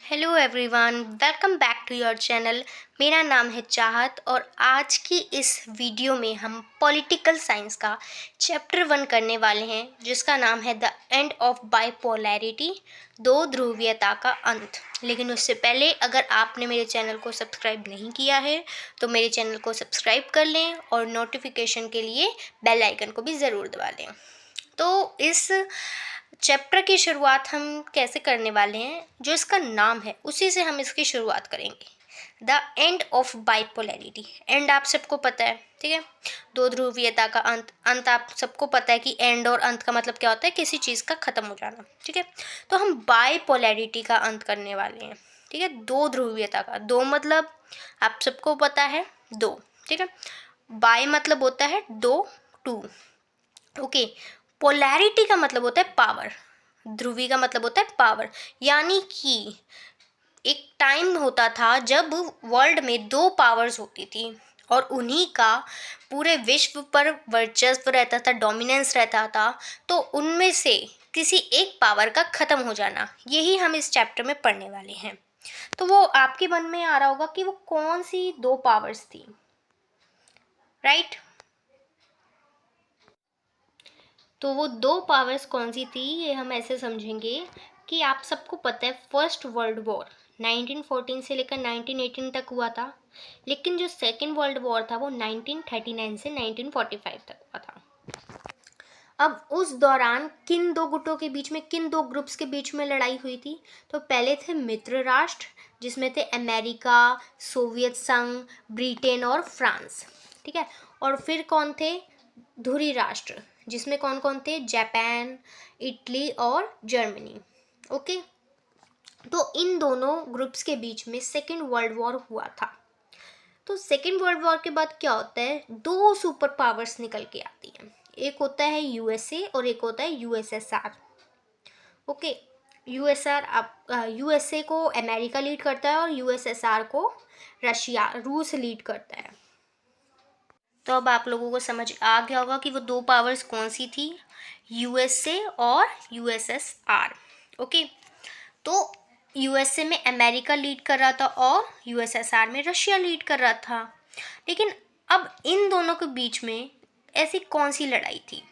Hello everyone, welcome back to your channel. मेरा नाम है चाहत और आज की इस वीडियो में हम पॉलिटिकल साइंस का चैप्टर 1 करने वाले हैं, जिसका नाम है द एंड ऑफ बाइपोलैरिटी, दो ध्रुवीयता का अंत। लेकिन उससे पहले अगर आपने मेरे चैनल को सब्सक्राइब नहीं किया है तो मेरे चैनल को सब्सक्राइब कर लें और नोटिफिकेशन के लिए बेल आइकन को भी ज़रूर दबा लें। तो इस चैप्टर की शुरुआत हम कैसे करने वाले हैं, जो इसका नाम है उसी से हम इसकी शुरुआत करेंगे। The end of bipolarity. And आप सबको पता है, ठीक है। दो ध्रुवीयता का अंत। अंत आप सबको पता है कि एंड और अंत का मतलब क्या होता है, किसी चीज़ का ख़त्म हो जाना, ठीक है। तो हम बाइपोलैरिटी का अंत करने वाले हैं, ठीक है। दो ध्रुवीयता का, दो मतलब आप सबको पता है दो, ठीक है। बाय मतलब होता है दो, टू, ओके। पोलैरिटी का मतलब होता है पावर। ध्रुवी का मतलब होता है पावर, यानी कि एक टाइम होता था जब वर्ल्ड में दो पावर्स होती थी और उन्हीं का पूरे विश्व पर वर्चस्व रहता था, डोमिनेंस रहता था। तो उनमें से किसी एक पावर का ख़त्म हो जाना, यही हम इस चैप्टर में पढ़ने वाले हैं। तो वो आपके मन में आ रहा होगा कि वो कौन सी दो पावर्स थी, राइट। तो वो दो पावर्स कौन सी थी, ये हम ऐसे समझेंगे कि आप सबको पता है फर्स्ट वर्ल्ड वॉर 1914 से लेकर 1918 तक हुआ था, लेकिन जो सेकेंड वर्ल्ड वॉर था वो 1939 से 1945 तक हुआ था। अब उस दौरान किन दो गुटों के बीच में, किन दो ग्रुप्स के बीच में लड़ाई हुई थी? तो पहले थे मित्र राष्ट्र, जिसमें थे अमेरिका, सोवियत संघ, ब्रिटेन और फ्रांस, ठीक है। और फिर कौन थे? धुरी राष्ट्र, जिसमें कौन कौन थे? जापान, इटली और जर्मनी, ओके। तो इन दोनों ग्रुप्स के बीच में सेकेंड वर्ल्ड वॉर हुआ था। तो सेकेंड वर्ल्ड वॉर के बाद क्या होता है? दो सुपर पावर्स निकल के आती हैं। एक होता है यूएसए और एक होता है यूएसएसआर, ओके। यूएसए को अमेरिका लीड करता है और यूएसएसआर को रूस लीड करता है। तो अब आप लोगों को समझ आ गया होगा कि वो दो पावर्स कौन सी थी, यूएसए और यूएसएसआर, ओके। तो यूएसए में अमेरिका लीड कर रहा था और यूएसएसआर में रशिया लीड कर रहा था। लेकिन अब इन दोनों के बीच में ऐसी कौन सी लड़ाई थी?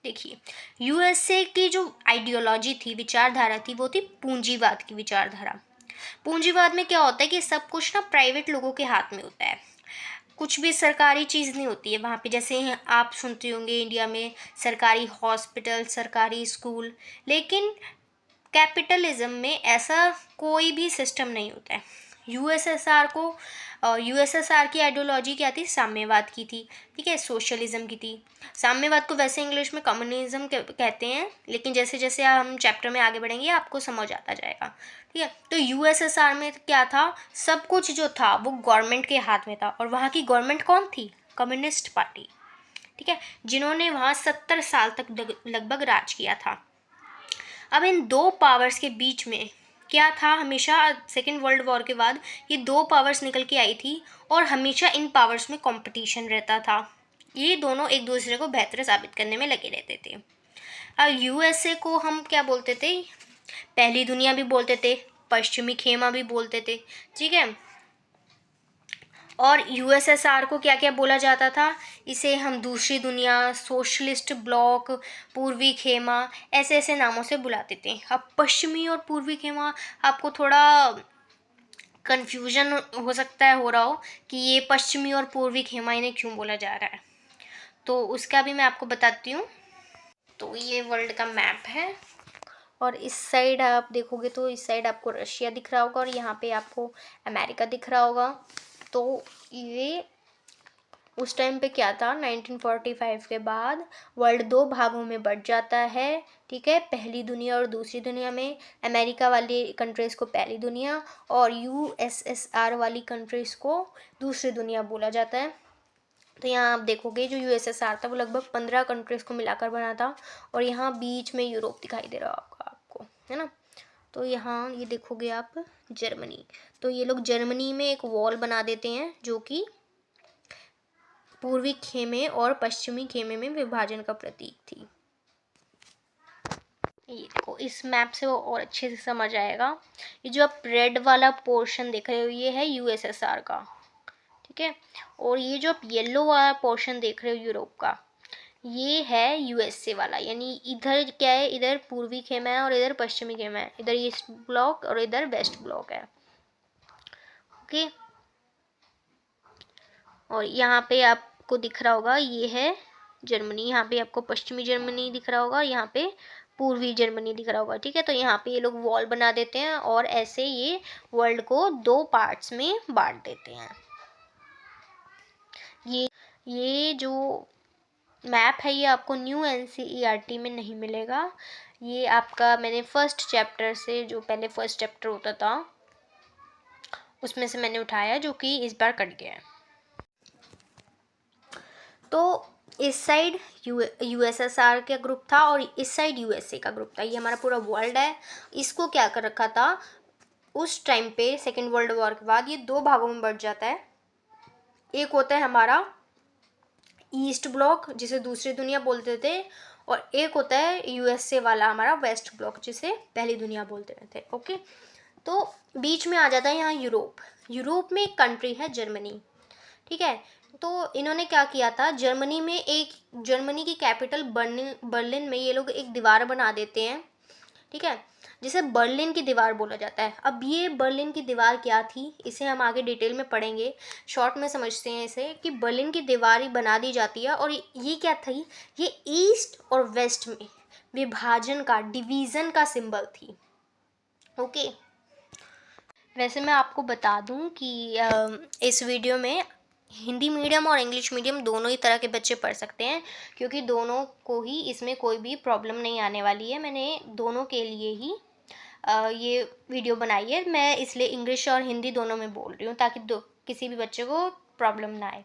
देखिए, यूएसए की जो आइडियोलॉजी थी, विचारधारा थी, वो थी पूंजीवाद की विचारधारा। पूंजीवाद में क्या होता है कि सब कुछ ना प्राइवेट लोगों के हाथ में होता है, कुछ भी सरकारी चीज़ नहीं होती है वहाँ पे। जैसे आप सुनते होंगे इंडिया में सरकारी हॉस्पिटल, सरकारी स्कूल, लेकिन कैपिटलिज्म में ऐसा कोई भी सिस्टम नहीं होता है। यूएसएसआर की आइडियोलॉजी क्या थी? साम्यवाद की थी, ठीक है, सोशलिज्म की थी। साम्यवाद को वैसे इंग्लिश में कम्युनिज्म कहते हैं, लेकिन जैसे जैसे हम चैप्टर में आगे बढ़ेंगे आपको समझ आता जाएगा, ठीक है। तो यूएसएसआर में क्या था? सब कुछ जो था वो गवर्नमेंट के हाथ में था, और वहाँ की गवर्नमेंट कौन थी? कम्युनिस्ट पार्टी, ठीक है, जिन्होंने वहाँ 70 साल तक लगभग राज किया था। अब इन दो पावर्स के बीच में क्या था? हमेशा सेकेंड वर्ल्ड वॉर के बाद ये दो पावर्स निकल के आई थी और हमेशा इन पावर्स में कंपटीशन रहता था। ये दोनों एक दूसरे को बेहतर साबित करने में लगे रहते थे। अब यूएसए को हम क्या बोलते थे? पहली दुनिया भी बोलते थे, पश्चिमी खेमा भी बोलते थे, ठीक है। और यूएसएसआर को क्या क्या बोला जाता था? इसे हम दूसरी दुनिया, सोशलिस्ट ब्लॉक, पूर्वी खेमा, ऐसे ऐसे नामों से बुलाते थे। अब पश्चिमी और पूर्वी खेमा आपको थोड़ा कन्फ्यूजन हो सकता है, हो रहा हो कि ये पश्चिमी और पूर्वी खेमा इन्हें क्यों बोला जा रहा है, तो उसका भी मैं आपको बताती हूँ। तो ये वर्ल्ड का मैप है और इस साइड आप देखोगे तो इस साइड आपको रशिया दिख रहा होगा और यहाँ पे आपको अमेरिका दिख रहा होगा। तो ये उस टाइम पे क्या था, 1945 के बाद वर्ल्ड दो भागों में बट जाता है, ठीक है। पहली दुनिया और दूसरी दुनिया में अमेरिका वाली कंट्रीज़ को पहली दुनिया और यूएसएसआर वाली कंट्रीज़ को दूसरी दुनिया बोला जाता है। तो यहाँ आप देखोगे जो यूएसएसआर था वो लगभग 15 कंट्रीज़ को मिलाकर बना था और यहाँ बीच में यूरोप दिखाई दे रहा होगा आपको, है ना। तो यहाँ ये देखोगे आप जर्मनी, तो ये लोग जर्मनी में एक वॉल बना देते हैं जो कि पूर्वी खेमे और पश्चिमी खेमे में विभाजन का प्रतीक थी। ये देखो, इस मैप से वो और अच्छे से समझ आएगा। ये जो आप रेड वाला पोर्शन देख रहे हो ये है यूएसएसआर का, ठीक है। और ये जो आप येलो वाला पोर्शन देख रहे हो यूरोप का, ये है यूएसए वाला। यानी इधर क्या है, इधर पूर्वी खेमा है और इधर पश्चिमी खेमा है, इधर ईस्ट ब्लॉक और इधर वेस्ट ब्लॉक है, ओके। और यहाँ पे आपको दिख रहा होगा ये है जर्मनी, यहाँ पे आपको पश्चिमी जर्मनी दिख रहा होगा, यहाँ पे पूर्वी जर्मनी दिख रहा होगा, ठीक है। तो यहाँ पे ये लोग वॉल बना देते हैं और ऐसे ये वर्ल्ड को 2 पार्ट्स में बांट देते हैं। ये जो मैप है ये आपको न्यू एनसीईआरटी में नहीं मिलेगा। ये आपका मैंने फर्स्ट चैप्टर से, जो पहले फर्स्ट चैप्टर होता था उसमें से मैंने उठाया, जो कि इस बार कट गया है। तो इस साइड यूएसएसआर का ग्रुप था और इस साइड यूएसए का ग्रुप था। ये हमारा पूरा वर्ल्ड है। इसको क्या कर रखा था उस टाइम पे, सेकेंड वर्ल्ड वॉर के बाद, ये 2 भागों में बढ़ जाता है। एक होता है हमारा ईस्ट ब्लॉक, जिसे दूसरी दुनिया बोलते थे, और एक होता है यूएसए वाला हमारा वेस्ट ब्लॉक, जिसे पहली दुनिया बोलते थे, ओके। तो बीच में आ जाता है यहाँ यूरोप। यूरोप में एक कंट्री है जर्मनी, ठीक है। तो इन्होंने क्या किया था, जर्मनी की कैपिटल बर्लिन में ये लोग एक दीवार बना देते हैं, ठीक है, जिसे बर्लिन की दीवार बोला जाता है। अब ये बर्लिन की दीवार क्या थी, इसे हम आगे डिटेल में पढ़ेंगे, शॉर्ट में समझते हैं इसे, कि बर्लिन की दीवार ही बना दी जाती है। और ये क्या थी, ये ईस्ट और वेस्ट में विभाजन का, डिवीज़न का सिंबल थी, ओके। वैसे मैं आपको बता दूं कि इस वीडियो में हिंदी मीडियम और इंग्लिश मीडियम दोनों ही तरह के बच्चे पढ़ सकते हैं, क्योंकि दोनों को ही इसमें कोई भी प्रॉब्लम नहीं आने वाली है। मैंने दोनों के लिए ही ये वीडियो बनाई है। मैं इसलिए इंग्लिश और हिंदी दोनों में बोल रही हूँ, ताकि किसी भी बच्चे को प्रॉब्लम ना आए,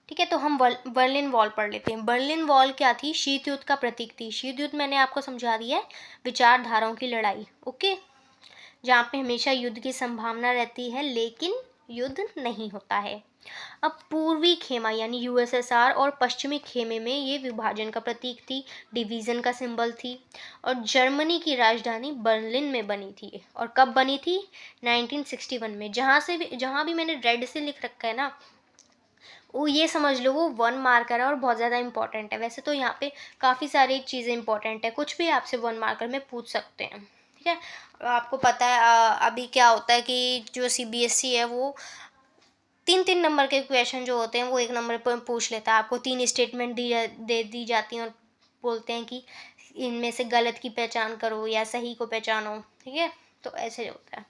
ठीक है। तो हम बर्लिन वॉल पढ़ लेते हैं। बर्लिन वॉल क्या थी, शीत युद्ध का प्रतीक थी। शीत युद्ध मैंने आपको समझा दिया है, विचारधाराओं की लड़ाई, ओके, जहाँ पे हमेशा युद्ध की संभावना रहती है लेकिन युद्ध नहीं होता है। अब पूर्वी खेमा यानी यूएसएसआर और पश्चिमी खेमे में ये विभाजन का प्रतीक थी, डिवीज़न का सिंबल थी। और जर्मनी की राजधानी बर्लिन में बनी थी। और कब बनी थी, 1961 में। जहाँ भी मैंने रेड से लिख रखा है ना, वो ये समझ लो वो 1 मार्कर है और बहुत ज़्यादा इंपॉर्टेंट है। वैसे तो यहाँ पे काफ़ी सारी चीज़ें इंपॉर्टेंट है, कुछ भी आपसे 1 मार्कर में पूछ सकते हैं, ठीक है। आपको पता है अभी क्या होता है कि जो सीबीएसई है वो 3-3 नंबर के क्वेश्चन जो होते हैं वो 1 नंबर पर पूछ लेता है। आपको 3 स्टेटमेंट दे दी जाती हैं और बोलते हैं कि इनमें से गलत की पहचान करो या सही को पहचानो, ठीक है। तो ऐसे होता है,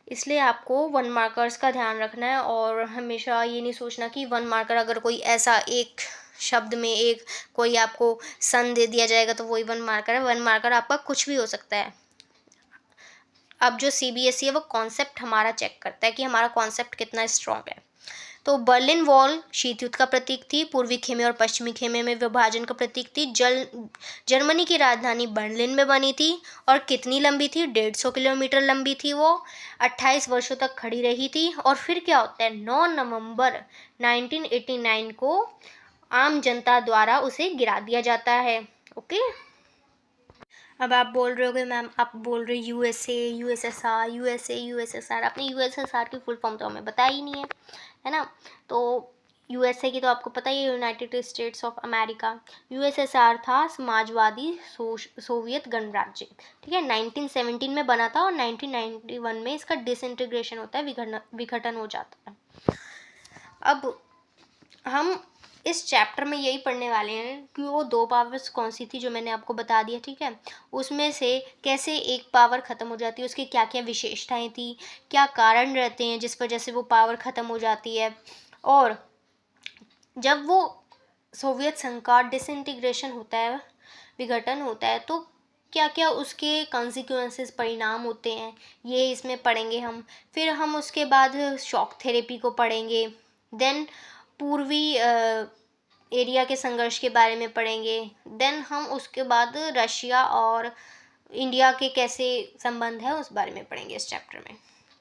इसलिए आपको 1 मार्कर्स का ध्यान रखना है। और हमेशा ये नहीं सोचना कि 1 मार्कर, अगर कोई ऐसा एक शब्द में एक कोई आपको सन दे दिया जाएगा तो वही 1 मार्कर है। 1 मार्कर आपका कुछ भी हो सकता है। अब जो सीबीएसई है वो कॉन्सेप्ट हमारा चेक करता है कि हमारा कॉन्सेप्ट कितना स्ट्रॉन्ग है। तो बर्लिन वॉल शीत युद्ध का प्रतीक थी, पूर्वी खेमे और पश्चिमी खेमे में विभाजन का प्रतीक थी। जर्मनी की राजधानी बर्लिन में बनी थी। और कितनी लंबी थी, 150 किलोमीटर लंबी थी वो, 28 वर्षों तक खड़ी रही थी। और फिर क्या होता है, 9 नवंबर 1989 को आम जनता द्वारा उसे गिरा दिया जाता है, ओके। अब आप बोल रहे होगे मैम, आप बोल रहे यूएसए यूएसएसआर, यूएसएसआर, आपने यूएसएसआर की फुल फॉर्म तो हमें बताया ही नहीं है ना। तो यूएसए की तो आपको पता ही है, United states of America. USSR था समाजवादी सोवियत गणराज्य, ठीक है। 1917 में बना था और 1991 में इसका डिसइंटीग्रेशन होता है, विघटन हो जाता है। अब हम इस चैप्टर में यही पढ़ने वाले हैं कि वो 2 पावर्स कौन सी थी, जो मैंने आपको बता दिया, ठीक है। उसमें से कैसे एक पावर ख़त्म हो जाती है, उसकी क्या क्या विशेषताएं थी, क्या कारण रहते हैं जिस वजह से वो पावर ख़त्म हो जाती है। और जब वो सोवियत संघ का डिसइंटीग्रेशन होता है, विघटन होता है, तो क्या क्या उसके कॉन्सिक्वेंसेस, परिणाम होते हैं, ये इसमें पढ़ेंगे हम। फिर हम उसके बाद शॉक थेरेपी को पढ़ेंगे। देन पूर्वी एरिया के संघर्ष के बारे में पढ़ेंगे। देन हम उसके बाद रशिया और इंडिया के कैसे संबंध है उस बारे में पढ़ेंगे इस चैप्टर में।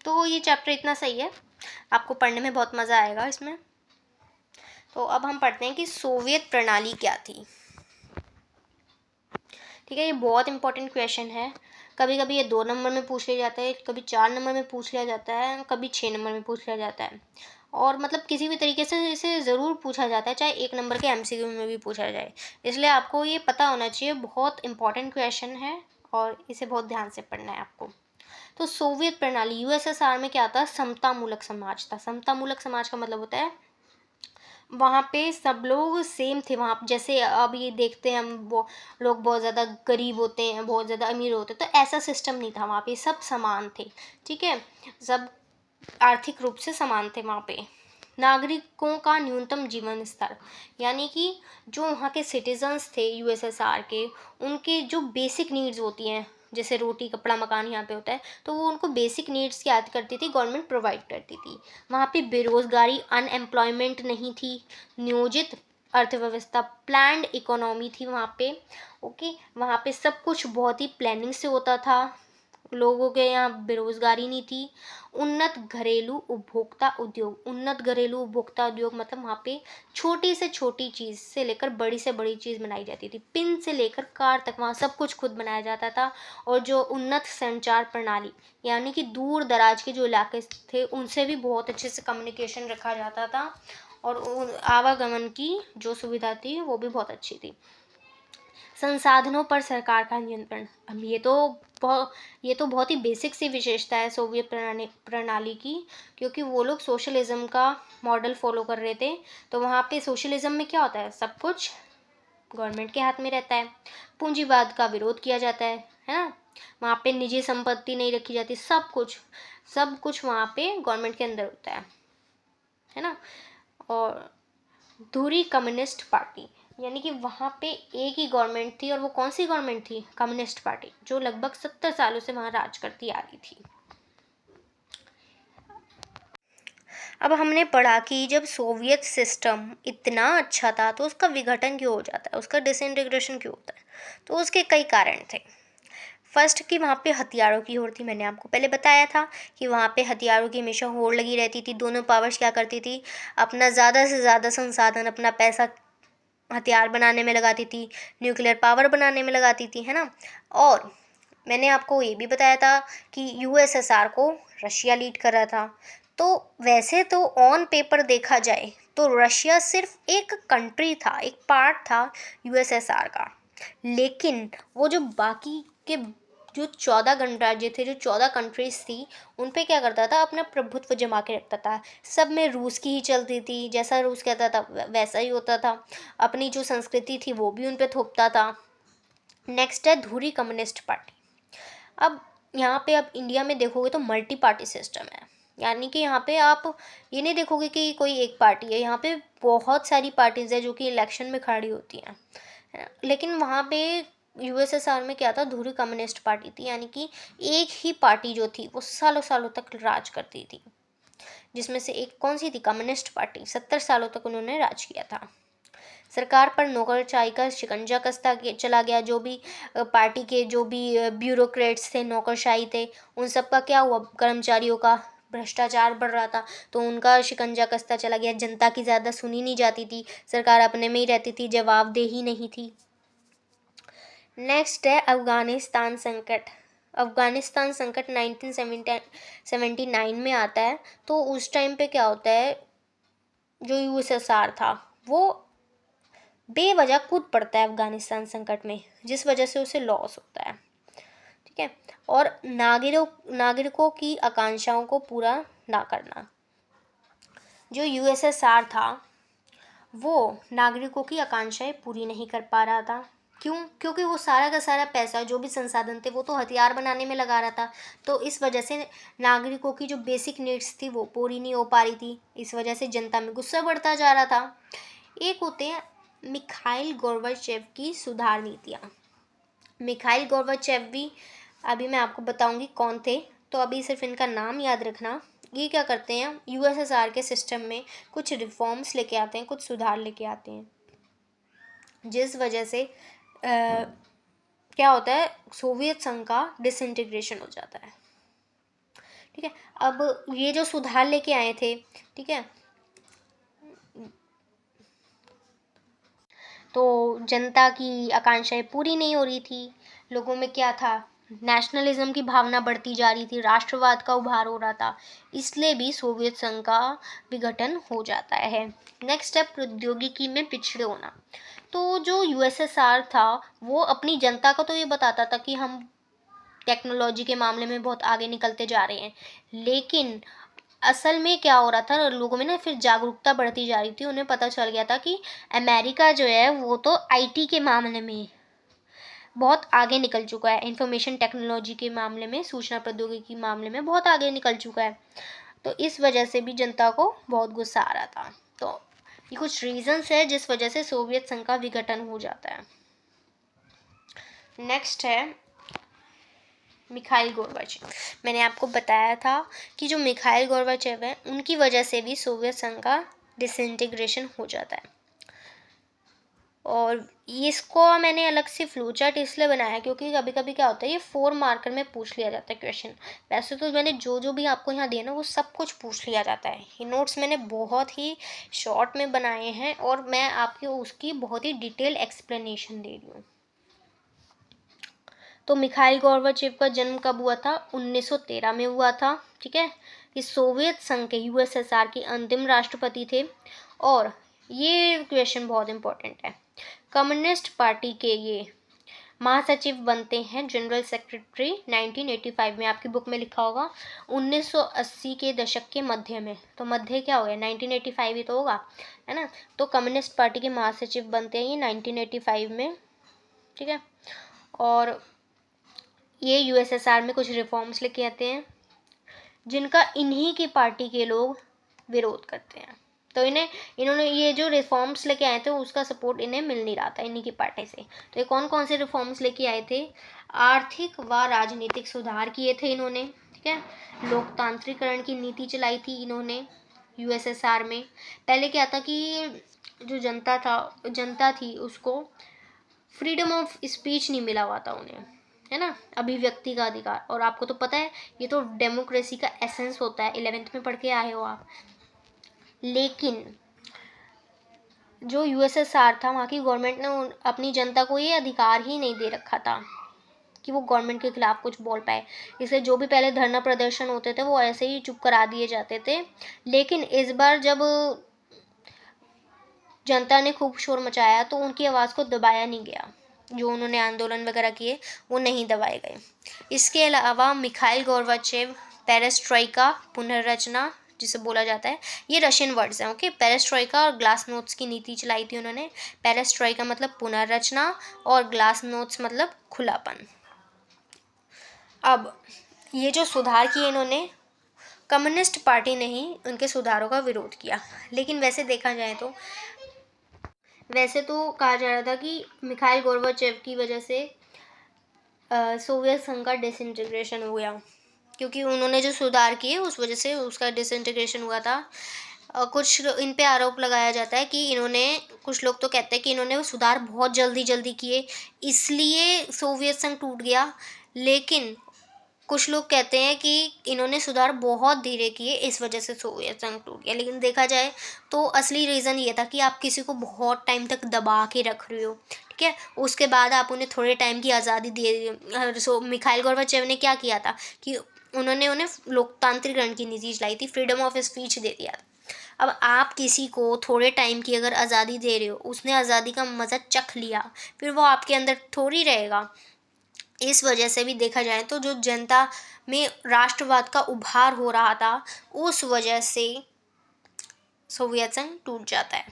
तो ये चैप्टर इतना सही है, आपको पढ़ने में बहुत मज़ा आएगा इसमें। तो अब हम पढ़ते हैं कि सोवियत प्रणाली क्या थी। ठीक है, ये बहुत इंपॉर्टेंट क्वेश्चन है। कभी कभी ये 2 नंबर में पूछ लिया जाता है, कभी 4 नंबर में पूछ लिया जाता है, कभी 6 नंबर में पूछ लिया जाता है, और मतलब किसी भी तरीके से इसे ज़रूर पूछा जाता है, चाहे 1 नंबर के एमसीक्यू में भी पूछा जाए। इसलिए आपको ये पता होना चाहिए, बहुत इंपॉर्टेंट क्वेश्चन है और इसे बहुत ध्यान से पढ़ना है आपको। तो सोवियत प्रणाली, यूएसएसआर में क्या था, समतामूलक समाज था। समतामूलक समाज का मतलब होता है वहाँ पे सब लोग सेम थे। वहाँ जैसे अब ये देखते हैं हम, वो लोग बहुत ज़्यादा गरीब होते हैं, बहुत ज़्यादा अमीर होते हैं, तो ऐसा सिस्टम नहीं था वहाँ पे, सब समान थे। ठीक है, सब आर्थिक रूप से समान थे वहाँ पे। नागरिकों का न्यूनतम जीवन स्तर, यानी कि जो वहाँ के सिटीजन्स थे यूएसएसआर के, उनके जो बेसिक नीड्स होती हैं, जैसे रोटी कपड़ा मकान यहाँ पे होता है, तो वो उनको बेसिक नीड्स क्या करती थी, गवर्नमेंट प्रोवाइड करती थी। वहाँ पे बेरोजगारी, अनएम्प्लॉयमेंट नहीं थी, नियोजित अर्थव्यवस्था, प्लान्ड इकोनॉमी थी वहाँ पे। ओके, वहाँ पे सब कुछ बहुत ही प्लानिंग से होता था, लोगों के यहाँ बेरोजगारी नहीं थी। उन्नत घरेलू उपभोक्ता उद्योग, उन्नत घरेलू उपभोक्ता उद्योग मतलब वहाँ पे छोटी से छोटी चीज़ से लेकर बड़ी से बड़ी चीज़ बनाई जाती थी, पिन से लेकर कार तक वहाँ सब कुछ खुद बनाया जाता था। और जो उन्नत संचार प्रणाली, यानी कि दूर दराज के जो इलाके थे उनसे भी बहुत अच्छे से कम्युनिकेशन रखा जाता था, और आवागमन की जो सुविधा थी वो भी बहुत अच्छी थी। संसाधनों पर सरकार का नियंत्रण, अब ये तो बहुत ही बेसिक सी विशेषता है सोवियत प्रणाली की, क्योंकि वो लोग सोशलिज्म का मॉडल फॉलो कर रहे थे। तो वहाँ पे सोशलिज्म में क्या होता है, सब कुछ गवर्नमेंट के हाथ में रहता है, पूंजीवाद का विरोध किया जाता है ना। वहाँ पे निजी संपत्ति नहीं रखी जाती, सब कुछ वहाँ पे गवर्नमेंट के अंदर होता है ना। और धुरी कम्युनिस्ट पार्टी, यानी कि वहाँ पे एक ही गवर्नमेंट थी, और वो कौन सी गवर्नमेंट थी, कम्युनिस्ट पार्टी, जो लगभग 70 सालों से वहाँ राज करती आ रही थी। अब हमने पढ़ा कि जब सोवियत सिस्टम इतना अच्छा था तो उसका विघटन क्यों हो जाता है, उसका डिसइंटीग्रेशन क्यों होता है। तो उसके कई कारण थे। फर्स्ट कि वहाँ पे हथियारों की होड़ थी, मैंने आपको पहले बताया था कि वहाँ पे हथियारों की हमेशा होड़ लगी रहती थी। दोनों पावर्स क्या करती थी, अपना ज़्यादा से ज़्यादा संसाधन, अपना पैसा हथियार बनाने में लगाती थी, न्यूक्लियर पावर बनाने में लगाती थी, है ना। और मैंने आपको ये भी बताया था कि यूएसएसआर को रशिया लीड कर रहा था। तो वैसे तो ऑन पेपर देखा जाए तो रशिया सिर्फ एक कंट्री था, एक पार्ट था यूएसएसआर का। लेकिन वो जो बाकी के जो 14 गणराज्य थे, जो 14 कंट्रीज थी, उन पे क्या करता था, अपना प्रभुत्व जमा के रखता था। सब में रूस की ही चलती थी, जैसा रूस कहता था वैसा ही होता था। अपनी जो संस्कृति थी वो भी उन पे थोपता था। नेक्स्ट है धुरी कम्युनिस्ट पार्टी। अब यहाँ पे आप इंडिया में देखोगे तो मल्टी पार्टी सिस्टम है, यानी कि यहाँ पे आप ये नहीं देखोगे कि कोई एक पार्टी है, यहाँ पे बहुत सारी पार्टीज है जो कि इलेक्शन में खड़ी होती हैं, है ना। लेकिन वहाँ पे यूएसएसआर में क्या था, धुरी कम्युनिस्ट पार्टी थी, यानी कि एक ही पार्टी जो थी वो सालों सालों तक राज करती थी। जिसमें से एक कौन सी थी, कम्युनिस्ट पार्टी, 70 सालों तक उन्होंने राज किया था। सरकार पर नौकरशाही का शिकंजा कसता चला गया। जो भी पार्टी के जो भी ब्यूरोक्रेट्स थे, नौकरशाही थे, उन सब का क्या हुआ, कर्मचारियों का भ्रष्टाचार बढ़ रहा था, तो उनका शिकंजा कसता चला गया। जनता की ज़्यादा सुनी नहीं जाती थी, सरकार अपने में ही रहती थी, जवाबदेही नहीं थी। नेक्स्ट है अफगानिस्तान संकट। अफगानिस्तान संकट 1979 में आता है। तो उस टाइम पे क्या होता है, जो यूएसएसआर था वो बेवजह कूद पड़ता है अफगानिस्तान संकट में, जिस वजह से उसे लॉस होता है। ठीक है, और नागरिकों की आकांक्षाओं को पूरा ना करना। जो यूएसएसआर था वो नागरिकों की आकांक्षाएं पूरी नहीं कर पा रहा था। क्यों, क्योंकि वो सारा का सारा पैसा, जो भी संसाधन थे, वो तो हथियार बनाने में लगा रहा था। तो इस वजह से नागरिकों की जो बेसिक नीड्स थी वो पूरी नहीं हो पा रही थी। इस वजह से जनता में गुस्सा बढ़ता जा रहा था। एक होते हैं मिखाइल गोर्बाचेव की सुधार नीतियाँ। मिखाइल गोर्बाचेव भी अभी मैं आपको बताऊंगी कौन थे, तो अभी सिर्फ इनका नाम याद रखना। ये क्या करते हैं, यूएसएसआर के सिस्टम में कुछ रिफॉर्म्स लेके आते हैं, कुछ सुधार लेके आते हैं, जिस वजह से क्या होता है, सोवियत संघ का डिसइंटीग्रेशन हो जाता है। ठीक है, अब ये जो सुधार लेके आए थे, ठीक है, तो जनता की आकांक्षाएं पूरी नहीं हो रही थी। लोगों में क्या था, नेशनलिज्म की भावना बढ़ती जा रही थी, राष्ट्रवाद का उभार हो रहा था, इसलिए भी सोवियत संघ का विघटन हो जाता है। नेक्स्ट है प्रौद्योगिकी में पिछड़े होना। तो जो यूएसएसआर था वो अपनी जनता को तो ये बताता था कि हम टेक्नोलॉजी के मामले में बहुत आगे निकलते जा रहे हैं, लेकिन असल में क्या हो रहा था, लोगों में ना फिर जागरूकता बढ़ती जा रही थी। उन्हें पता चल गया था कि अमेरिका जो है वो तो आईटी के मामले में बहुत आगे निकल चुका है, इंफॉर्मेशन टेक्नोलॉजी के मामले में, सूचना प्रौद्योगिकी के मामले में बहुत आगे निकल चुका है। तो इस वजह से भी जनता को बहुत गुस्सा आ रहा था। तो ये कुछ रीजंस है जिस वजह से सोवियत संघ का विघटन हो जाता है। नेक्स्ट है मिखाइल गोर्बाचेव। मैंने आपको बताया था कि जो मिखाइल गोर्बाचेव है उनकी वजह से भी सोवियत संघ का डिसइंटीग्रेशन हो जाता है। और इसको मैंने अलग से फ्लो चार्ट इसलिए बनाया क्योंकि कभी कभी क्या होता है, ये 4 मार्कर में पूछ लिया जाता है क्वेश्चन। वैसे तो मैंने जो जो भी आपको यहाँ दिया ना वो सब कुछ पूछ लिया जाता है। ये नोट्स मैंने बहुत ही शॉर्ट में बनाए हैं और मैं आपको उसकी बहुत ही डिटेल एक्सप्लेनेशन दे रही हूँ। तो मिखाइल गोर्बाचेव का जन्म कब हुआ था? 1913 में हुआ था। ठीक है, ये सोवियत संघ के यूएसएसआर के अंतिम राष्ट्रपति थे। और ये क्वेश्चन बहुत इंपॉर्टेंट है, कम्युनिस्ट पार्टी के ये महासचिव बनते हैं, जनरल सेक्रेटरी 1985 में। आपकी बुक में लिखा होगा 1980 के दशक के मध्य में। तो मध्य क्या हो गया, 1985 ही तो होगा, है ना। तो कम्युनिस्ट पार्टी के महासचिव बनते हैं ये 1985 में। ठीक है, और ये यूएसएसआर में कुछ रिफॉर्म्स लेके आते हैं जिनका इन्हीं की पार्टी के लोग विरोध करते हैं। तो इन्होंने ये जो रिफॉर्म्स लेके आए थे उसका सपोर्ट इन्हें मिल नहीं रहा था इन्हीं की पार्टी से। तो ये कौन कौन से रिफॉर्म्स लेके आए थे? आर्थिक व राजनीतिक सुधार किए थे इन्होंने। ठीक है, लोकतांत्रिकरण की नीति चलाई थी इन्होंने यूएसएसआर में। पहले क्या था कि जो जनता थी उसको फ्रीडम ऑफ स्पीच नहीं मिला हुआ था उन्हें, है ना, अभिव्यक्ति का अधिकार। और आपको तो पता है ये तो डेमोक्रेसी का एसेंस होता है, 11th में पढ़ के आए हो आप। लेकिन जो यूएसएसआर था वहाँ की गवर्नमेंट ने अपनी जनता को ये अधिकार ही नहीं दे रखा था कि वो गवर्नमेंट के खिलाफ कुछ बोल पाए। इसलिए जो भी पहले धरना प्रदर्शन होते थे वो ऐसे ही चुप करा दिए जाते थे। लेकिन इस बार जब जनता ने खूब शोर मचाया तो उनकी आवाज़ को दबाया नहीं गया, जो उन्होंने आंदोलन वगैरह किए वो नहीं दबाए गए। इसके अलावा मिखाइल गोर्बाचेव पेरेस्ट्रोइका पुनर्रचना जिसे बोला जाता है, ये रशियन वर्ड्स हैं। ओके, पेरेस्ट्रोइका और ग्लास नोट्स की नीति चलाई थी उन्होंने। पेरेस्ट्रोइका मतलब पुनर्रचना और ग्लास नोट्स मतलब खुलापन। अब ये जो सुधार किए इन्होंने, कम्युनिस्ट पार्टी ने ही उनके सुधारों का विरोध किया। लेकिन वैसे तो कहा जा रहा था कि मिखाइल गोर्बाचेव की वजह से सोवियत संघ का डिसइंटीग्रेशन हो गया, क्योंकि उन्होंने जो सुधार किए उस वजह से उसका डिसइंटीग्रेशन हुआ था। कुछ इन पे आरोप लगाया जाता है कि कुछ लोग तो कहते हैं कि इन्होंने वो सुधार बहुत जल्दी जल्दी किए इसलिए सोवियत संघ टूट गया। लेकिन कुछ लोग कहते हैं कि इन्होंने सुधार बहुत धीरे किए इस वजह से सोवियत संघ टूट गया। लेकिन देखा जाए तो असली रीज़न ये था कि आप किसी को बहुत टाइम तक दबा के रख रहे हो। ठीक है, उसके बाद आप उन्हें थोड़े टाइम की आज़ादी दे। मिखाइल गोर्बाचेव ने क्या किया था कि उन्होंने उन्हें लोकतांत्रिकरण की नीति चलाई थी, फ्रीडम ऑफ स्पीच दे दिया था। अब आप किसी को थोड़े टाइम की अगर आज़ादी दे रहे हो, उसने आज़ादी का मज़ा चख लिया, फिर वो आपके अंदर थोड़ी रहेगा। इस वजह से भी देखा जाए तो जो जनता में राष्ट्रवाद का उभार हो रहा था उस वजह से सोवियत संघ टूट जाता है।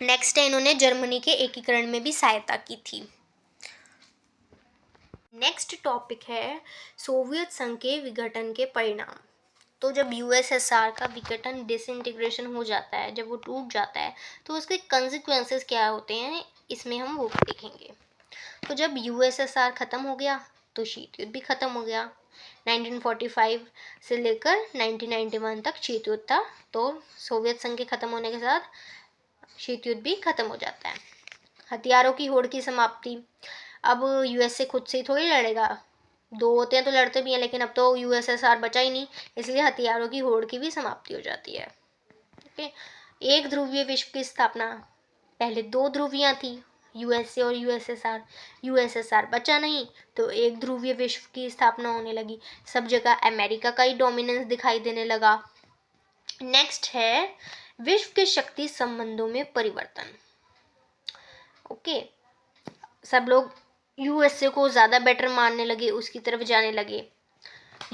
नेक्स्ट है, इन्होंने जर्मनी के एकीकरण में भी सहायता की थी। नेक्स्ट टॉपिक है सोवियत संघ के विघटन के परिणाम। तो जब यूएसएसआर का विघटन डिसइंटीग्रेशन हो जाता है, जब वो टूट जाता है, तो उसके कंसिक्वेंसेस क्या होते हैं इसमें हम वो देखेंगे। तो जब यूएसएसआर ख़त्म हो गया तो शीत युद्ध भी ख़त्म हो गया। 1945 से लेकर 1991 तक शीत युद्ध था। तो सोवियत संघ के ख़त्म होने के साथ शीत युद्ध भी ख़त्म हो जाता है। हथियारों की होड़ की समाप्ति। अब यूएसए खुद से ही थोड़ी लड़ेगा, दो होते हैं तो लड़ते भी हैं, लेकिन अब तो यूएसएसआर बचा ही नहीं, इसलिए हथियारों की होड़ की भी समाप्ति हो जाती है। ठीक है, एक ध्रुवीय विश्व की स्थापना। पहले 2 ध्रुवियाँ थी, यूएसए और यूएसएसआर। यूएसएसआर बचा नहीं तो एक ध्रुवीय विश्व की स्थापना होने लगी, सब जगह अमेरिका का ही डोमिनेंस दिखाई देने लगा। नेक्स्ट है विश्व के शक्ति संबंधों में परिवर्तन। ओके, सब लोग यूएसए को ज़्यादा बेटर मानने लगे, उसकी तरफ जाने लगे।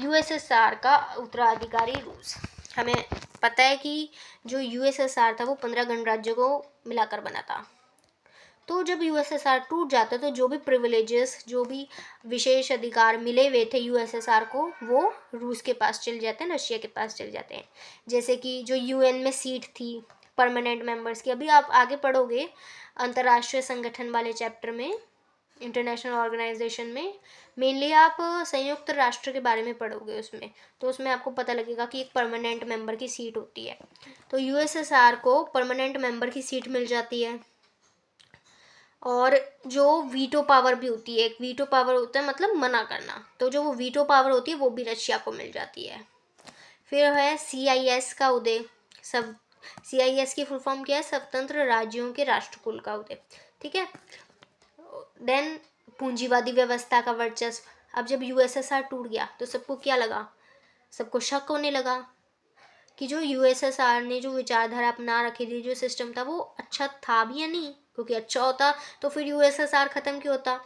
यूएसएसआर का उत्तराधिकारी रूस। हमें पता है कि जो यूएसएसआर था वो 15 गणराज्यों को मिलाकर बना था। तो जब यूएसएसआर टूट जाता तो जो भी प्रिविलेजेस, जो भी विशेष अधिकार मिले हुए थे यूएसएसआर को, वो रूस के पास चले जाते हैं, रशिया के पास चले जाते हैं। जैसे कि जो यूएन में सीट थी परमानेंट मेंबर्स की, अभी आप आगे पढ़ोगे अंतर्राष्ट्रीय संगठन वाले चैप्टर में, इंटरनेशनल ऑर्गेनाइजेशन में मेनली आप संयुक्त राष्ट्र के बारे में पढ़ोगे उसमें, तो उसमें आपको पता लगेगा कि एक परमानेंट मेंबर की सीट होती है। तो यूएसएसआर को परमानेंट मेंबर की सीट मिल जाती है, और जो वीटो पावर भी होती है, एक वीटो पावर होता है मतलब मना करना, तो जो वो वीटो पावर होती है वो भी रशिया को मिल जाती है। फिर है CIS का उदय। सब CIS की फुल फॉर्म क्या है? स्वतंत्र राज्यों के राष्ट्रकुल का उदय। ठीक है। देन पूंजीवादी व्यवस्था का वर्चस्व। अब जब यूएसएसआर टूट गया तो सबको क्या लगा? सबको शक होने लगा कि जो यूएसएसआर ने जो विचारधारा अपना रखी थी, जो सिस्टम था, वो अच्छा था भी या नहीं, क्योंकि अच्छा होता तो फिर यूएसएसआर ख़त्म क्यों होता।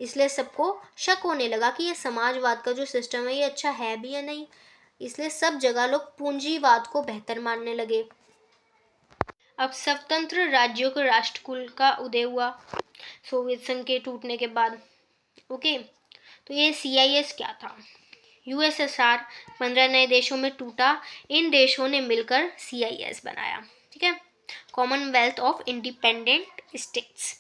इसलिए सबको शक होने लगा कि ये समाजवाद का जो सिस्टम है ये अच्छा है भी या नहीं। इसलिए सब जगह लोग पूंजीवाद को बेहतर मानने लगे। अब स्वतंत्र राज्यों के राष्ट्रकुल का उदय हुआ सोवियत संघ के टूटने के बाद। ओके, तो ये CIS क्या था? यूएसएसआर 15 नए देशों में टूटा, इन देशों ने मिलकर CIS बनाया। ठीक है, कॉमनवेल्थ ऑफ इंडिपेंडेंट स्टेट्स।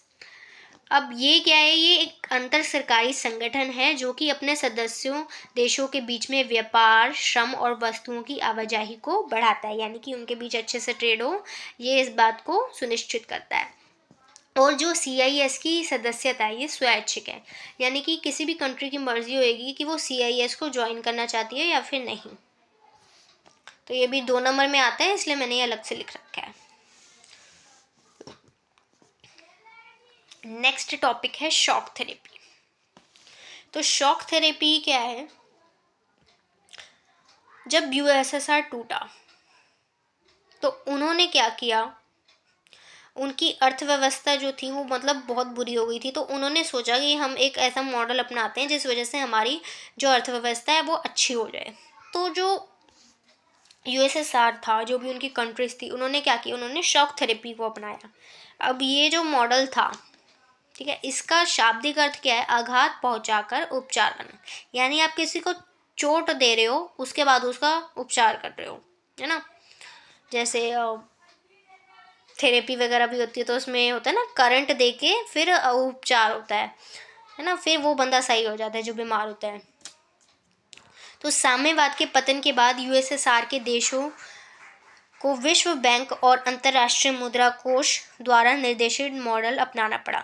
अब ये क्या है? ये एक अंतर सरकारी संगठन है जो कि अपने सदस्यों देशों के बीच में व्यापार, श्रम और वस्तुओं की आवाजाही को बढ़ाता है, यानी कि उनके बीच अच्छे से ट्रेड हो, ये इस बात को सुनिश्चित करता है। और जो CIS की सदस्यता है ये स्वैच्छिक है, यानी कि किसी भी कंट्री की मर्जी होगी कि वो CIS को ज्वाइन करना चाहती है या फिर नहीं। तो ये भी 2 नंबर में आता है, इसलिए मैंने ये अलग से लिख रखा है। नेक्स्ट टॉपिक है शॉक थेरेपी। तो शॉक थेरेपी क्या है? जब USSR टूटा तो उन्होंने क्या किया, उनकी अर्थव्यवस्था जो थी वो मतलब बहुत बुरी हो गई थी, तो उन्होंने सोचा कि हम एक ऐसा मॉडल अपनाते हैं जिस वजह से हमारी जो अर्थव्यवस्था है वो अच्छी हो जाए। तो जो USSR था, जो भी उनकी कंट्रीज थी, उन्होंने क्या किया, उन्होंने शॉक थेरेपी को अपनाया। अब ये जो मॉडल था, ठीक है, इसका शाब्दिक अर्थ क्या है? आघात पहुंचाकर उपचार करना, यानी आप किसी को चोट दे रहे हो उसके बाद उसका उपचार कर रहे हो, है ना। जैसे थेरेपी वगैरह भी होती है तो उसमें होता है ना, करंट दे के फिर उपचार होता है ना, फिर वो बंदा सही हो जाता है जो बीमार होता है। तो साम्यवाद के पतन के बाद USSR के देशों को विश्व बैंक और अंतर्राष्ट्रीय मुद्रा कोष द्वारा निर्देशित मॉडल अपनाना पड़ा।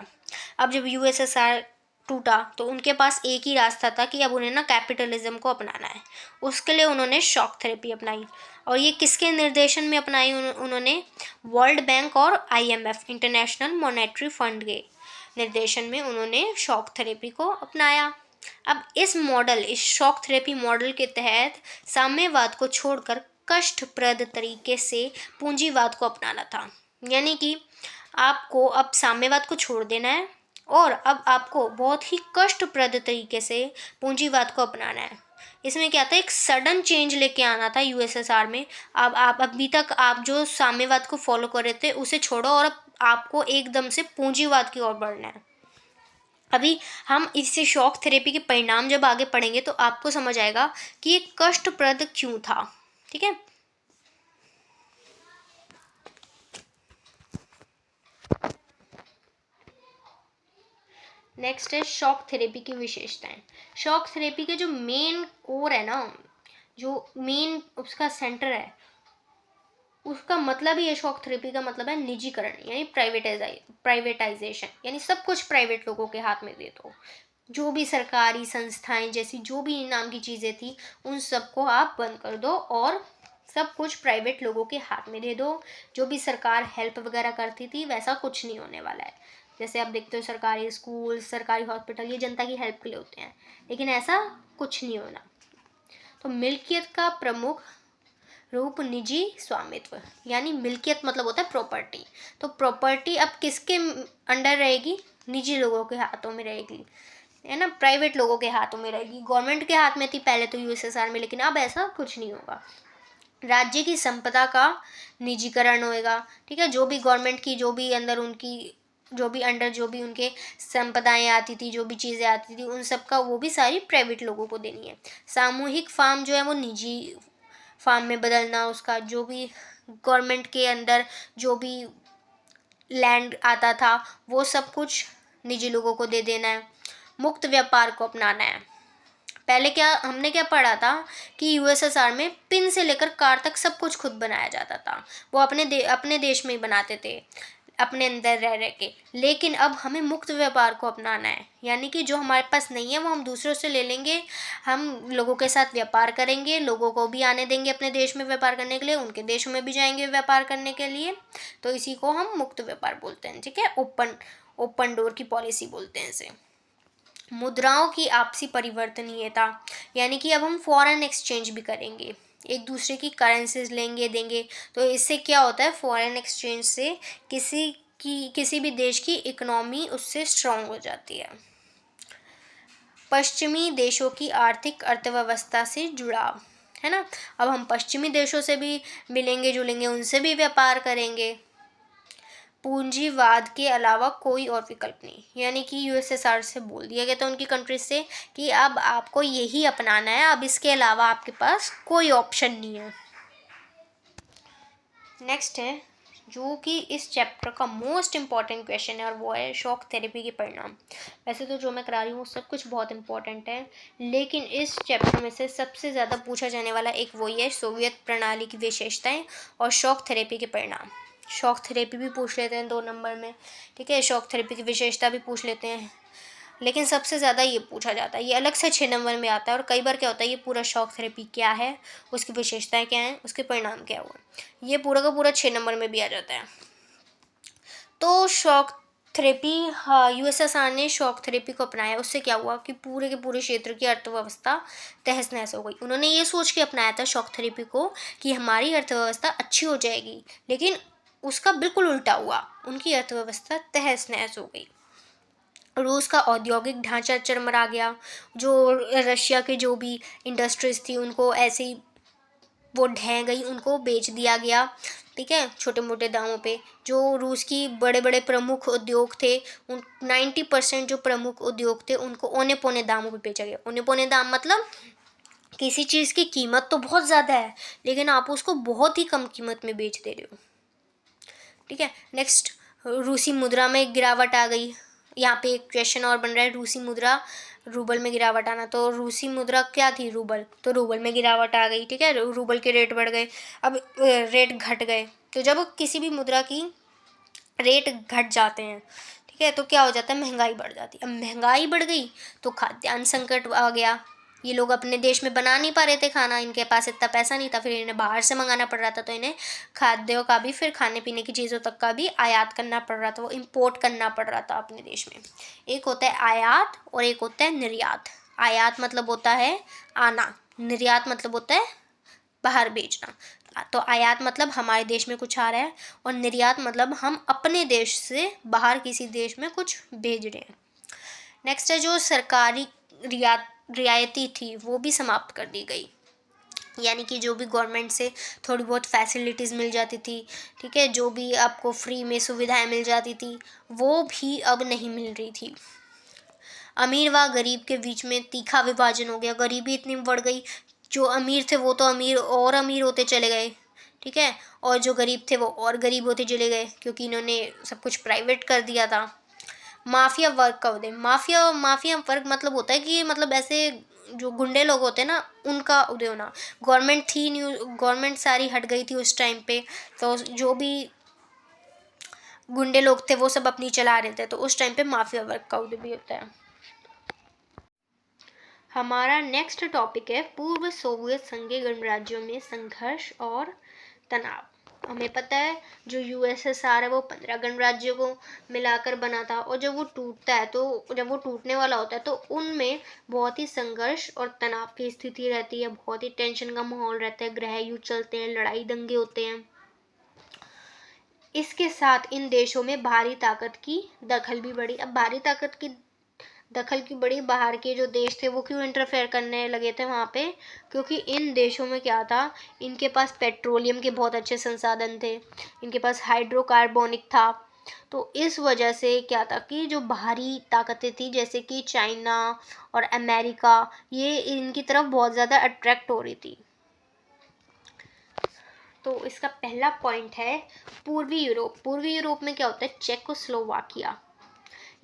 अब जब USSR टूटा तो उनके पास एक ही रास्ता था कि अब उन्हें ना कैपिटलिज्म को अपनाना है। उसके लिए उन्होंने शॉक थेरेपी अपनाई, और ये किसके निर्देशन में अपनाई? उन्होंने वर्ल्ड बैंक और IMF इंटरनेशनल मॉनेटरी फंड के निर्देशन में उन्होंने शॉक थेरेपी को अपनाया। अब इस मॉडल, इस शॉक थेरेपी मॉडल के तहत साम्यवाद को छोड़कर कष्टप्रद तरीके से पूंजीवाद को अपनाना था, यानी कि आपको अब साम्यवाद को छोड़ देना है और अब आपको बहुत ही कष्टप्रद तरीके से पूंजीवाद को अपनाना है। इसमें क्या था, एक सडन चेंज लेके आना था USSR में। अब आप अभी तक आप जो साम्यवाद को फॉलो कर रहे थे उसे छोड़ो और अब आपको एकदम से पूंजीवाद की ओर बढ़ना है। अभी हम इससे शॉक थेरेपी के परिणाम जब आगे पढ़ेंगे तो आपको समझ आएगा कि ये कष्टप्रद क्यों था। ठीक है, नेक्स्ट है शॉक थेरेपी की विशेषताएं। शॉक थेरेपी के जो मेन कोर है ना, जो मेन उसका सेंटर है, उसका मतलब ही है, शॉक थेरेपी का मतलब है निजीकरण, यानी प्राइवेटाइजेशन, यानी सब कुछ प्राइवेट लोगों के हाथ में दे दो। जो भी सरकारी संस्थाएं जैसी जो भी नाम की चीज़ें थी उन सबको आप बंद कर दो और सब कुछ प्राइवेट लोगों के हाथ में दे दो। जो भी सरकार हेल्प वगैरह करती थी वैसा कुछ नहीं होने वाला है। जैसे आप देखते हो सरकारी स्कूल, सरकारी हॉस्पिटल, ये जनता की हेल्प के लिए होते हैं, लेकिन ऐसा कुछ नहीं होना। तो मिल्कियत का प्रमुख रूप निजी स्वामित्व, यानी मिल्कियत मतलब होता है प्रॉपर्टी। तो प्रॉपर्टी अब किसके अंडर रहेगी? निजी लोगों के हाथों में रहेगी, है ना, प्राइवेट लोगों के हाथों में रहेगी। गवर्नमेंट के हाथ में थी पहले तो यूएसएसआर में, लेकिन अब ऐसा कुछ नहीं होगा। राज्य की संपदा का निजीकरण होएगा, ठीक है। जो भी गवर्नमेंट की, जो भी अंदर उनकी, जो भी अंडर जो भी उनके संपदाएं आती थी, जो भी चीज़ें आती थी, उन सब का वो भी सारी प्राइवेट लोगों को देनी है। सामूहिक फार्म जो है वो निजी फार्म में बदलना, उसका जो भी गवर्नमेंट के अंदर जो भी लैंड आता था वो सब कुछ निजी लोगों को दे देना है। मुक्त व्यापार को अपनाना है। पहले क्या हमने क्या पढ़ा था कि यूएसएसआर में पिन से लेकर कार तक सब कुछ खुद बनाया जाता था, वो अपने देश में ही बनाते थे, अपने अंदर रह रह के। लेकिन अब हमें मुक्त व्यापार को अपनाना है, यानी कि जो हमारे पास नहीं है वो हम दूसरों से ले लेंगे, हम लोगों के साथ व्यापार करेंगे, लोगों को भी आने देंगे अपने देश में व्यापार करने के लिए, उनके देशों में भी जाएंगे व्यापार करने के लिए। तो इसी को हम मुक्त व्यापार बोलते हैं, ठीक है। ओपन डोर की पॉलिसी बोलते हैं इसे। मुद्राओं की आपसी परिवर्तनीयता, यानी कि अब हम फॉरेन एक्सचेंज भी करेंगे, एक दूसरे की करेंसीज लेंगे देंगे। तो इससे क्या होता है, फॉरेन एक्सचेंज से किसी भी देश की इकोनॉमी उससे स्ट्रांग हो जाती है। पश्चिमी देशों की आर्थिक अर्थव्यवस्था से जुड़ाव, है ना। अब हम पश्चिमी देशों से भी मिलेंगे जुलेंगे, उनसे भी व्यापार करेंगे। पूंजीवाद के अलावा कोई और विकल्प नहीं, यानी कि यूएसएसआर से बोल दिया गया था उनकी कंट्री से कि अब आपको यही अपनाना है, अब इसके अलावा आपके पास कोई ऑप्शन नहीं है। नेक्स्ट है जो कि इस चैप्टर का मोस्ट इम्पॉर्टेंट क्वेश्चन है, और वो है शॉक थेरेपी के परिणाम। वैसे तो जो मैं करा रही हूँ सब कुछ बहुत इंपॉर्टेंट है, लेकिन इस चैप्टर में से सबसे ज़्यादा पूछा जाने वाला एक वही है सोवियत प्रणाली की विशेषताएं और शॉक थेरेपी के परिणाम। शॉक थेरेपी भी पूछ लेते हैं 2 नंबर में, ठीक है। शॉक थेरेपी की विशेषता भी पूछ लेते हैं, लेकिन सबसे ज़्यादा ये पूछा जाता है, ये अलग से 6 नंबर में आता है। और कई बार क्या होता है, ये पूरा शॉक थेरेपी क्या है, उसकी विशेषताएं क्या हैं, उसके परिणाम क्या हुआ, ये पूरा का पूरा 6 नंबर में भी आ जाता है। तो शॉक थेरेपी, हाँ, यूएसएसआर ने शॉक थेरेपी को अपनाया, उससे क्या हुआ कि पूरे के पूरे क्षेत्र की अर्थव्यवस्था तहस नहस हो गई। उन्होंने ये सोच के अपनाया था शॉक थेरेपी को कि हमारी अर्थव्यवस्था अच्छी हो जाएगी, लेकिन उसका बिल्कुल उल्टा हुआ, उनकी अर्थव्यवस्था तहस नहस हो गई। रूस का औद्योगिक ढांचा चरमरा गया, जो रशिया के जो भी इंडस्ट्रीज थी उनको ऐसे ही वो ढह गई, उनको बेच दिया गया, ठीक है, छोटे मोटे दामों पे। जो रूस की बड़े बड़े प्रमुख उद्योग थे, उन 90% जो प्रमुख उद्योग थे उनको औने पौने दामों पे बेचा गया। औने पौने दाम मतलब किसी चीज़ की कीमत तो बहुत ज़्यादा है, लेकिन आप उसको बहुत ही कम कीमत में बेच दे रहे हो, ठीक है। नेक्स्ट, रूसी मुद्रा में गिरावट आ गई। यहाँ पे एक क्वेश्चन और बन रहा है, रूसी मुद्रा रूबल में गिरावट आना। तो रूसी मुद्रा क्या थी, रूबल, तो रूबल में गिरावट आ गई, ठीक है। रूबल के रेट बढ़ गए, अब रेट घट गए। तो जब किसी भी मुद्रा की रेट घट जाते हैं, ठीक है, तो क्या हो जाता है, महंगाई बढ़ जाती है। अब महंगाई बढ़ गई तो खाद्यान्न संकट आ गया, ये लोग अपने देश में बना नहीं पा रहे थे खाना, इनके पास इतना पैसा नहीं था, फिर इन्हें बाहर से मंगाना पड़ रहा था। तो इन्हें खाद्यों का भी, फिर खाने पीने की चीज़ों तक का भी आयात करना पड़ रहा था, वो इम्पोर्ट करना पड़ रहा था अपने देश में। एक होता है आयात और एक होता है निर्यात। आयात मतलब होता है आना, निर्यात मतलब होता है बाहर बेचना। तो आयात मतलब हमारे देश में कुछ आ रहा है, और निर्यात मतलब हम अपने देश से बाहर किसी देश में कुछ भेज रहे हैं। नेक्स्ट है जो सरकारी रियायती थी वो भी समाप्त कर दी गई, यानी कि जो भी गवर्नमेंट से थोड़ी बहुत फैसिलिटीज़ मिल जाती थी, ठीक है, जो भी आपको फ्री में सुविधाएं मिल जाती थी वो भी अब नहीं मिल रही थी। अमीर व गरीब के बीच में तीखा विभाजन हो गया, गरीबी इतनी बढ़ गई, जो अमीर थे वो तो अमीर और अमीर होते चले गए, ठीक है, और जो गरीब थे वो और गरीब होते चले गए, क्योंकि इन्होंने सब कुछ प्राइवेट कर दिया था। माफिया वर्ग का उदय, माफिया वर्ग मतलब होता है कि मतलब ऐसे जो गुंडे लोग होते हैं ना, उनका उदय होना। गवर्नमेंट थी न्यू, गवर्नमेंट सारी हट गई थी उस टाइम पे, तो जो भी गुंडे लोग थे वो सब अपनी चला रहे थे, तो उस टाइम पे माफिया वर्ग का उदय भी होता है। हमारा नेक्स्ट टॉपिक है पूर्व सोवियत संघीय गणराज्यों में संघर्ष और तनाव। हमें पता है जो यूएसएसआर है वो 15 गणराज्यों को मिलाकर बना था, और जब वो टूटता है तो जब वो टूटने वाला होता है तो उनमें बहुत ही संघर्ष और तनाव की स्थिति रहती है, बहुत ही टेंशन का माहौल रहता है, गृह युद्ध चलते हैं, लड़ाई दंगे होते हैं। इसके साथ इन देशों में भारी ताकत की दखल भी बढ़ी। अब भारी ताकत की दखल की बड़ी, बाहर के जो देश थे वो क्यों इंटरफेयर करने लगे थे वहाँ पे, क्योंकि इन देशों में क्या था, इनके पास पेट्रोलियम के बहुत अच्छे संसाधन थे, इनके पास हाइड्रोकार्बोनिक था। तो इस वजह से क्या था कि जो बाहरी ताकतें थी जैसे कि चाइना और अमेरिका, ये इनकी तरफ बहुत ज़्यादा अट्रैक्ट हो रही थी। तो इसका पहला पॉइंट है पूर्वी यूरोप। पूर्वी यूरोप में क्या होता है, चेकोस्लोवाकिया।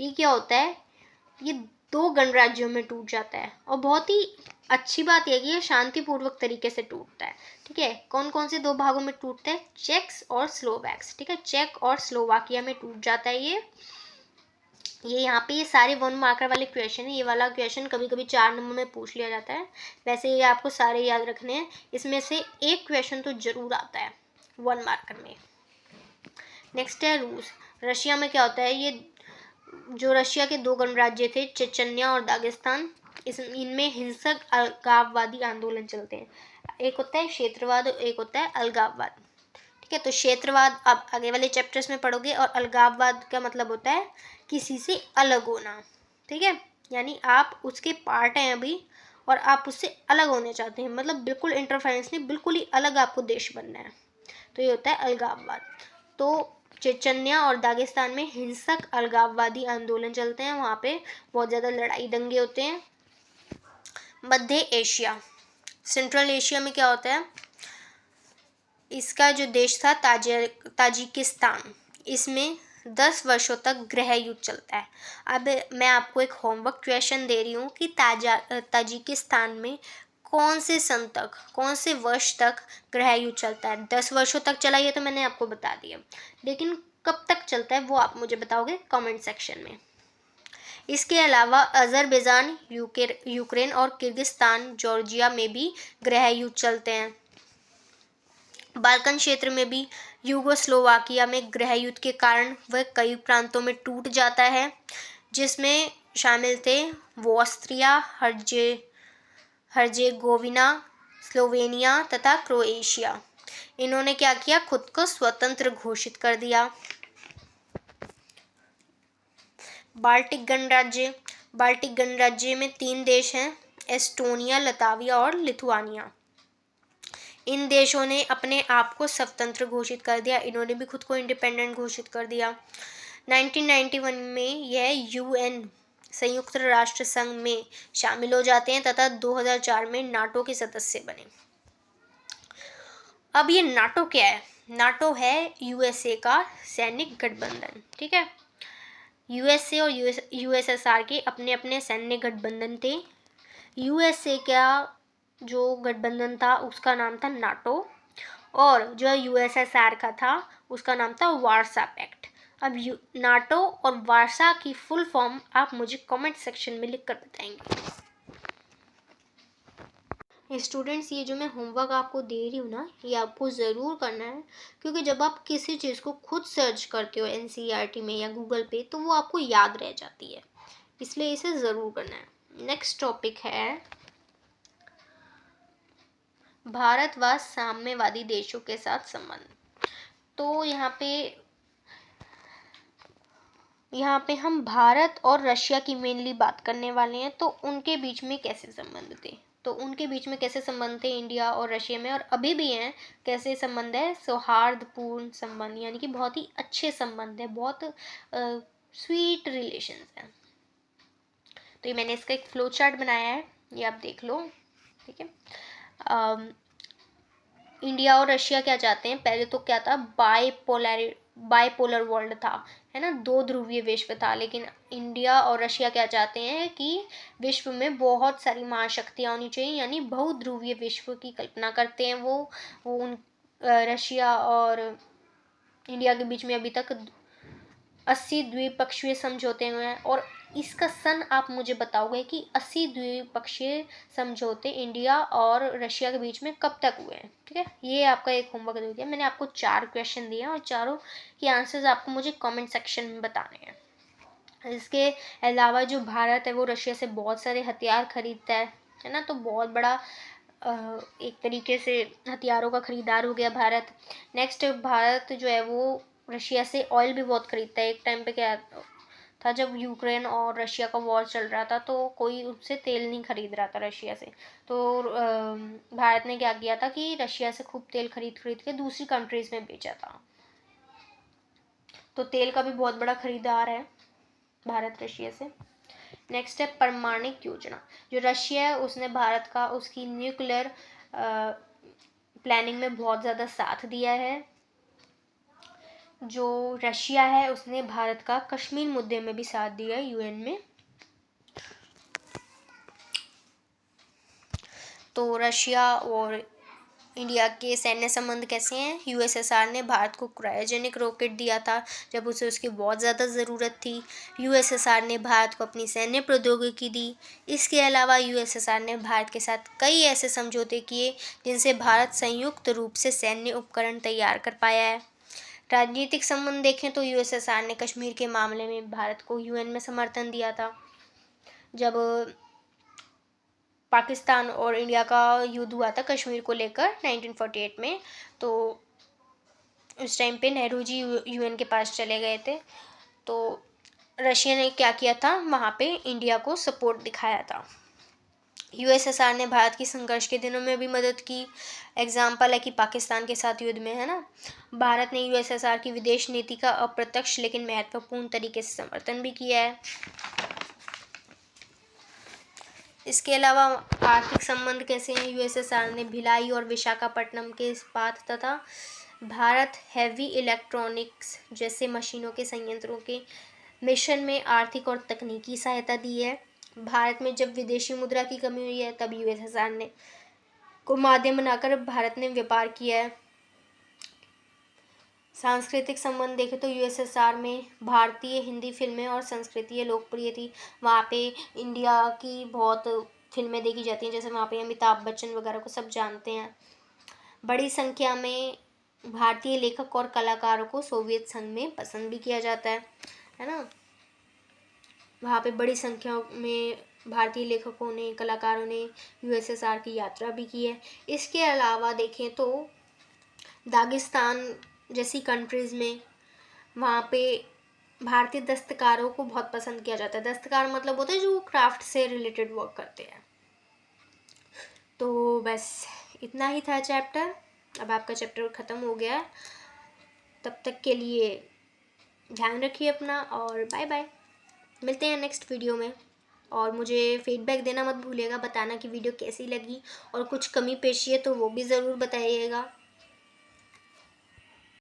ये क्या होता है, ये 2 गणराज्यों में टूट जाता है, और बहुत ही अच्छी बात यह कि ये शांतिपूर्वक तरीके से टूटता है। ठीक है, कौन कौन से 2 भागों में टूटता है, चेक्स और स्लोवैक्स। ठीक है, चेक और स्लोवाकिया में टूट जाता है ये यहाँ पे ये सारे 1 मार्कर वाले क्वेश्चन है। ये वाला क्वेश्चन कभी कभी 4 नंबर में पूछ लिया जाता है, वैसे ये आपको सारे याद रखने हैं। इसमें से एक क्वेश्चन तो जरूर आता है 1 मार्कर में। नेक्स्ट है रूस। रशिया में क्या होता है, ये जो रशिया के 2 गणराज्य थे, चेचन्या और दागिस्तान, इनमें हिंसक अलगाववादी आंदोलन चलते हैं। एक होता है क्षेत्रवाद और एक होता है अलगाववाद। ठीक है, तो क्षेत्रवाद आप आगे वाले चैप्टर्स में पढ़ोगे, और अलगाववाद का मतलब होता है किसी से अलग होना। ठीक है, यानी आप उसके पार्ट हैं अभी और आप उससे अलग होने चाहते हैं, मतलब बिल्कुल इंटरफेरेंस नहीं, बिल्कुल ही अलग आपको देश बनना है, तो ये होता है अलगाववाद। तो चेचन्या और दागिस्तान में हिंसक अलगाववादी आंदोलन चलते हैं, वहाँ पे बहुत ज़्यादा लड़ाई दंगे होते हैं। मध्य एशिया, सेंट्रल एशिया में क्या होता है, इसका जो देश था ताजिकिस्तान, इसमें 10 वर्षों तक गृह युद्ध चलता है। अब मैं आपको एक होमवर्क क्वेश्चन दे रही हूँ कि ताजिकिस्तान में कौन से सन तक, कौन से वर्ष तक गृह युद्ध चलता है। 10 वर्षों तक चला, ये तो मैंने आपको बता दिया, लेकिन कब तक चलता है वो आप मुझे बताओगे कमेंट सेक्शन में। इसके अलावा अजरबैजान, यूक्रेन और किर्गिस्तान, जॉर्जिया में भी गृह युद्ध चलते हैं। बाल्कन क्षेत्र में भी यूगोस्लोवाकिया में गृह युद्ध के कारण वह कई प्रांतों में टूट जाता है, जिसमें शामिल थे ऑस्ट्रिया, हर्जेगोविना, स्लोवेनिया तथा क्रोएशिया। इन्होंने क्या किया, खुद को स्वतंत्र घोषित कर दिया। बाल्टिक गणराज्य। बाल्टिक गणराज्य में 3 देश हैं, एस्टोनिया, लताविया और लिथुआनिया। इन देशों ने अपने आप को स्वतंत्र घोषित कर दिया, इन्होंने भी खुद को इंडिपेंडेंट घोषित कर दिया। 1991 में यह यूएन, संयुक्त राष्ट्र संघ में शामिल हो जाते हैं तथा 2004 में नाटो के सदस्य बने। अब ये नाटो क्या है, नाटो है यूएसए का सैनिक गठबंधन। ठीक है, यूएसए और यूएसएसआर के अपने अपने सैन्य गठबंधन थे। यूएसए का जो गठबंधन था उसका नाम था नाटो, और जो यूएसएसआर का था उसका नाम था वार्सा पैक्ट। अब नाटो और वार्सा की फुल फॉर्म आप मुझे कमेंट सेक्शन में लिख कर बताएंगे। स्टूडेंट्स, ये जो मैं होमवर्क आपको दे रही हूँ ना, ये आपको ज़रूर करना है, क्योंकि जब आप किसी चीज़ को खुद सर्च करते हो एनसीईआरटी में या गूगल पे, तो वो आपको याद रह जाती है, इसलिए इसे ज़रूर करना है। नेक्स्ट टॉपिक है भारत व साम्यवादी देशों के साथ संबंध। तो यहाँ पे हम भारत और रशिया की मेनली बात करने वाले हैं। तो उनके बीच में कैसे संबंध थे, तो उनके बीच में कैसे संबंध थे इंडिया और रशिया में, और अभी भी हैं, कैसे संबंध है, सौहार्दपूर्ण संबंध, यानी कि बहुत ही अच्छे संबंध है, बहुत स्वीट रिलेशंस हैं। तो ये मैंने इसका एक फ्लो चार्ट बनाया है, ये आप देख लो। ठीक है, इंडिया और रशिया क्या चाहते हैं, पहले तो क्या था, बाइपोलर वर्ल्ड था, है ना, 2 ध्रुवीय विश्व था। लेकिन इंडिया और रशिया क्या चाहते हैं कि विश्व में बहुत सारी महाशक्तियाँ होनी चाहिए, यानी बहुध्रुवीय विश्व की कल्पना करते हैं वो रशिया और इंडिया के बीच में अभी तक 80 द्विपक्षीय समझौते हुए हैं, और इसका सन आप मुझे बताओगे कि 80 द्विपक्षीय समझौते इंडिया और रशिया के बीच में कब तक हुए हैं। ठीक है, ये आपका एक होमवर्क दे दिया मैंने आपको। 4 क्वेश्चन दिए हैं और चारों के आंसर्स आपको मुझे कमेंट सेक्शन में बताने हैं। इसके अलावा जो भारत है वो रशिया से बहुत सारे हथियार खरीदता है ना, तो बहुत बड़ा एक तरीके से हथियारों का खरीदार हो गया भारत। नेक्स्ट, भारत जो है वो रशिया से ऑयल भी बहुत खरीदता है। एक टाइम पे क्या था, जब यूक्रेन और रशिया का वॉर चल रहा था तो कोई उससे तेल नहीं खरीद रहा था रशिया से, तो भारत ने क्या किया था कि रशिया से खूब तेल खरीद खरीद के दूसरी कंट्रीज में बेचा था। तो तेल का भी बहुत बड़ा खरीदार है भारत रशिया से। नेक्स्ट है परमाणु योजना। जो रशिया है उसने भारत का उसकी न्यूक्लियर प्लानिंग में बहुत ज़्यादा साथ दिया है। जो रशिया है उसने भारत का कश्मीर मुद्दे में भी साथ दिया है यूएन में। तो रशिया और इंडिया के सैन्य संबंध कैसे हैं? यूएसएसआर ने भारत को क्रायोजेनिक रॉकेट दिया था जब उसे उसकी बहुत ज़्यादा ज़रूरत थी। यूएसएसआर ने भारत को अपनी सैन्य प्रौद्योगिकी दी। इसके अलावा यूएसएसआर ने भारत के साथ कई ऐसे समझौते किए जिनसे भारत संयुक्त रूप से सैन्य उपकरण तैयार कर पाया है। राजनीतिक संबंध देखें तो यूएसएसआर ने कश्मीर के मामले में भारत को यूएन में समर्थन दिया था। जब पाकिस्तान और इंडिया का युद्ध हुआ था कश्मीर को लेकर 1948 में, तो उस टाइम पे नेहरू जी यूएन के पास चले गए थे। तो रशिया ने क्या किया था, वहाँ पे इंडिया को सपोर्ट दिखाया था। यूएसएसआर ने भारत की संघर्ष के दिनों में भी मदद की। एग्जाम्पल है कि पाकिस्तान के साथ युद्ध में, है ना, भारत ने यूएसएसआर की विदेश नीति का अप्रत्यक्ष लेकिन महत्वपूर्ण तरीके से समर्थन भी किया है। इसके अलावा आर्थिक संबंध कैसे हैं? यूएसएसआर ने भिलाई और विशाखापट्टनम के इस्पात तथा भारत हैवी इलेक्ट्रॉनिक्स जैसे मशीनों के संयंत्रों के मिशन में आर्थिक और तकनीकी सहायता दी है। भारत में जब विदेशी मुद्रा की कमी हुई है तब यूएसएसआर ने को माध्यम बनाकर भारत ने व्यापार किया है। सांस्कृतिक संबंध देखें तो यूएसएसआर में भारतीय हिंदी फिल्में और संस्कृति लोकप्रिय थी। वहाँ पे इंडिया की बहुत फिल्में देखी जाती हैं, जैसे वहाँ पे अमिताभ बच्चन वगैरह को सब जानते हैं। बड़ी संख्या में भारतीय लेखक और कलाकारों को सोवियत संघ में पसंद भी किया जाता है ना। वहाँ पे बड़ी संख्या में भारतीय लेखकों ने, कलाकारों ने यूएसएसआर की यात्रा भी की है। इसके अलावा देखें तो दागिस्तान जैसी कंट्रीज़ में वहाँ पे भारतीय दस्तकारों को बहुत पसंद किया जाता है। दस्तकार मतलब होता है जो क्राफ्ट से रिलेटेड वर्क करते हैं। तो बस इतना ही था चैप्टर। अब आपका चैप्टर ख़त्म हो गया। तब तक के लिए ध्यान रखिए अपना और बाय बाय। मिलते हैं नेक्स्ट वीडियो में। और मुझे फीडबैक देना मत भूलिएगा, बताना कि वीडियो कैसी लगी और कुछ कमी पेशी है तो वो भी ज़रूर बताइएगा।